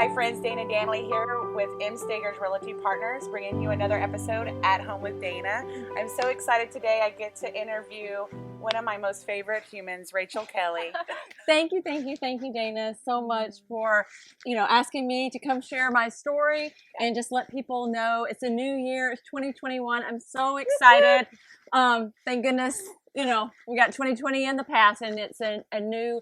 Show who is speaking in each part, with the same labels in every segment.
Speaker 1: Hi friends, Dana Danley here with M. Stager's Realty Partners, bringing you another episode at Home with Dana. I'm so excited today. I get to interview one of my most favorite humans, Rachael Kelley.
Speaker 2: Thank you, Dana, so much for, asking me to come share my story and just let people know it's a new year. It's 2021. I'm so excited. Thank goodness, we got 2020 in the past and it's a new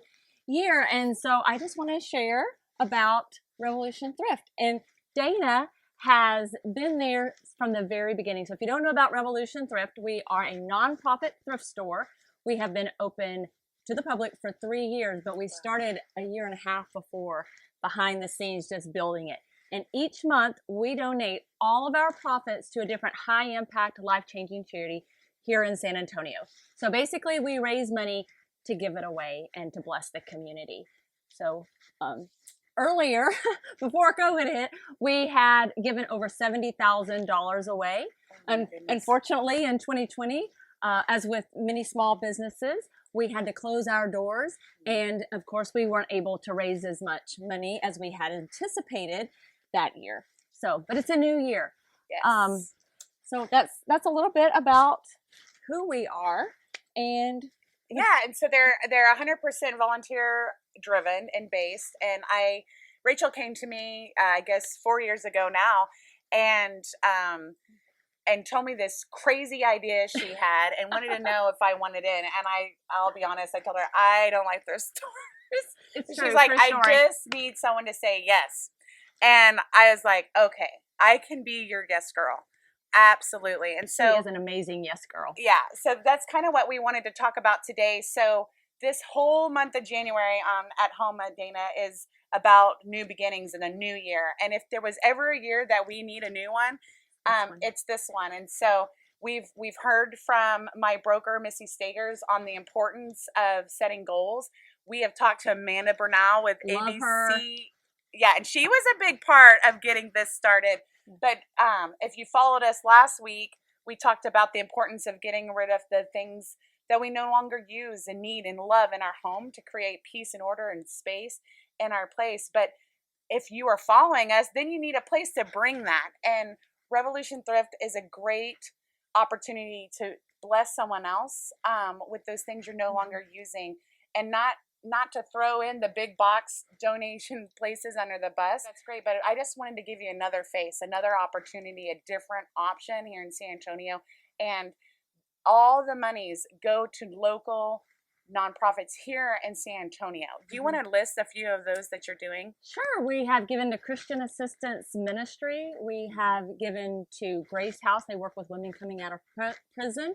Speaker 2: year. And so I just want to share about Revolution Thrift. And Dana has been there from the very beginning. So if you don't know about Revolution Thrift, we are a nonprofit thrift store. We have been open to the public for 3 years, but we started a year and a half before, behind the scenes, just building it. And each month we donate all of our profits to a different high impact, life-changing charity here in San Antonio. So basically we raise money to give it away and to bless the community. So earlier, before COVID hit, we had given over $70,000 away. Unfortunately, in 2020, as with many small businesses, we had to close our doors. And of course, we weren't able to raise as much money as we had anticipated that year. So, but it's a new year.
Speaker 1: Yes.
Speaker 2: So that's a little bit about who we are. And
Speaker 1: and so they're 100% volunteer driven and based. And Rachael came to me, I guess 4 years ago now, and told me this crazy idea she had and wanted to know if I wanted in. And I'll be honest, I told her I don't like thrift stores. She's like, I just need someone to say yes. And I was like, okay, I can be your yes girl. Absolutely. And so
Speaker 2: she is an amazing yes girl.
Speaker 1: Yeah. So that's kind of what we wanted to talk about today. So this whole month of January at Home with Dana is about new beginnings and a new year. And if there was ever a year that we need a new one, it's this one. And so we've heard from my broker, Missy Stagers, on the importance of setting goals. We have talked to Amanda Bernal with
Speaker 2: Love
Speaker 1: ABC.
Speaker 2: Her.
Speaker 1: Yeah, and she was a big part of getting this started. But if you followed us last week, we talked about the importance of getting rid of the things that we no longer use and need and love in our home to create peace and order and space in our place. But if you are following us, then you need a place to bring that. And Revolution Thrift is a great opportunity to bless someone else with those things you're no longer using, and not to throw in the big box donation places under the bus. That's great, but I just wanted to give you another face, another opportunity, a different option here in San Antonio. And all the monies go to local nonprofits here in San Antonio. Do you want to list a few of those that you're doing?
Speaker 2: Sure. We have given to Christian Assistance Ministry. We have given to Grace House. They work with women coming out of prison.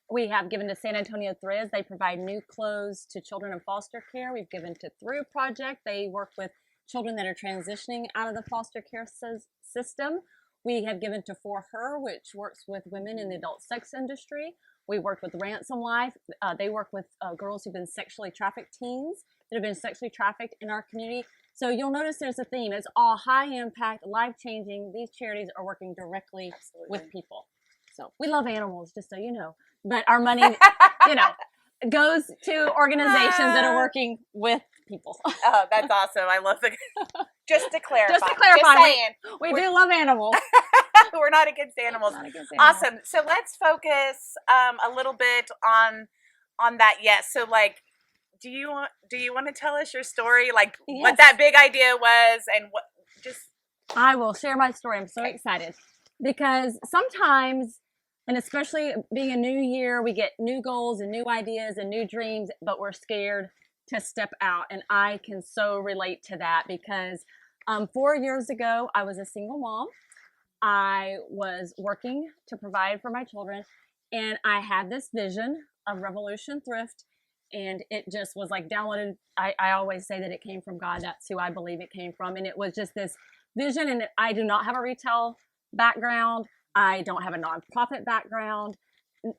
Speaker 2: We have given to San Antonio Threads. They provide new clothes to children in foster care. We've given to Through Project. They work with children that are transitioning out of the foster care system. We have given to For Her, which works with women in the adult sex industry. We worked with Ransom Life. They work with girls who've been sexually trafficked, teens that have been sexually trafficked in our community. So you'll notice there's a theme. It's all high impact, life-changing. These charities are working directly with people. So we love animals, just so you know. But our money, goes to organizations that are working with people.
Speaker 1: Oh, that's awesome. I love the... Just to clarify.
Speaker 2: Just saying, we do love animals.
Speaker 1: We're not against animals. Awesome. So let's focus a little bit on that. Yes. So do you want to tell us your story? What that big idea was and what just...
Speaker 2: I will share my story. I'm so excited because sometimes, and especially being a new year, we get new goals and new ideas and new dreams, but we're scared to step out. And I can so relate to that because 4 years ago, I was a single mom. I was working to provide for my children, and I had this vision of Revolution Thrift, and it just was downloaded. I always say that it came from God. That's who I believe it came from. And it was just this vision, and I do not have a retail background. I don't have a nonprofit background,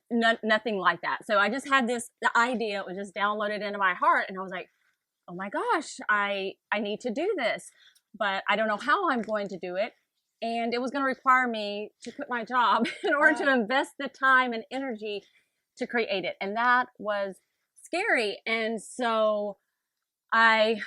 Speaker 2: nothing like that. So I just had the idea. It was just downloaded into my heart. And I was like, oh my gosh, I need to do this, but I don't know how I'm going to do it. And it was going to require me to quit my job in order to invest the time and energy to create it. And that was scary. And so I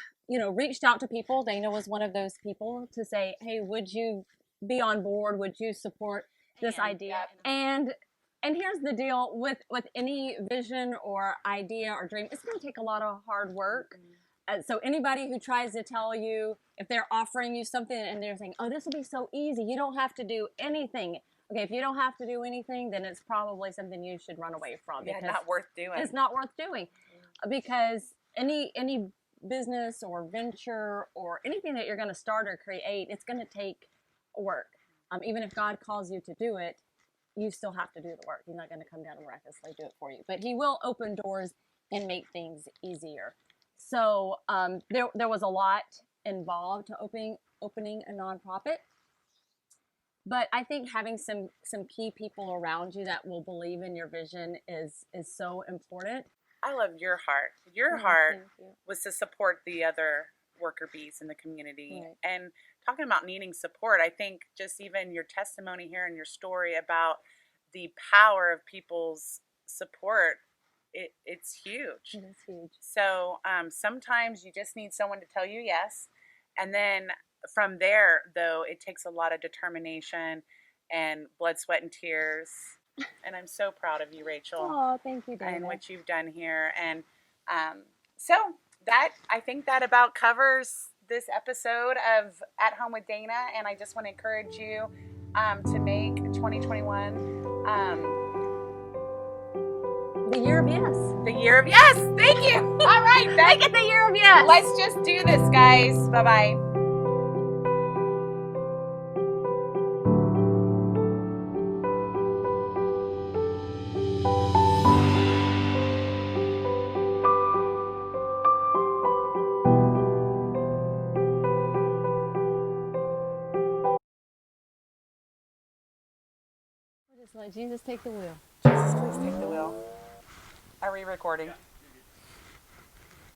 Speaker 2: reached out to people. Dana was one of those people to say, hey, would you be on board? Would you support this idea?
Speaker 1: Yep.
Speaker 2: And here's the deal with any vision or idea or dream, it's going to take a lot of hard work. So anybody who tries to tell you, if they're offering you something and they're saying, oh, this will be so easy, you don't have to do anything. Okay, if you don't have to do anything, then it's probably something you should run away from.
Speaker 1: Yeah,
Speaker 2: because
Speaker 1: not worth doing.
Speaker 2: It's not worth doing. Because any business or venture or anything that you're going to start or create, it's going to take work. Even if God calls you to do it, you still have to do the work. He's not going to come down and miraculously do it for you. But he will open doors and make things easier. So there was a lot involved to opening a nonprofit. But I think having some key people around you that will believe in your vision is so important.
Speaker 1: I love your heart. Your heart was to support the other worker bees in the community.
Speaker 2: Right.
Speaker 1: And talking about needing support, I think just even your testimony here and your story about the power of people's support, it's huge.
Speaker 2: It is huge.
Speaker 1: So sometimes you just need someone to tell you yes. And then from there, though, it takes a lot of determination and blood, sweat, and tears. And I'm so proud of you, Rachel.
Speaker 2: Oh, thank you, Dana.
Speaker 1: And what you've done here. And so I think that about covers this episode of At Home with Dana. And I just want to encourage you to make 2021
Speaker 2: the year of yes.
Speaker 1: The year of yes. Thank you. All right.
Speaker 2: Make it the year of yes.
Speaker 1: Let's just do this, guys. Bye-bye.
Speaker 2: Just let Jesus take the wheel.
Speaker 1: Jesus, please take the wheel. Are we recording?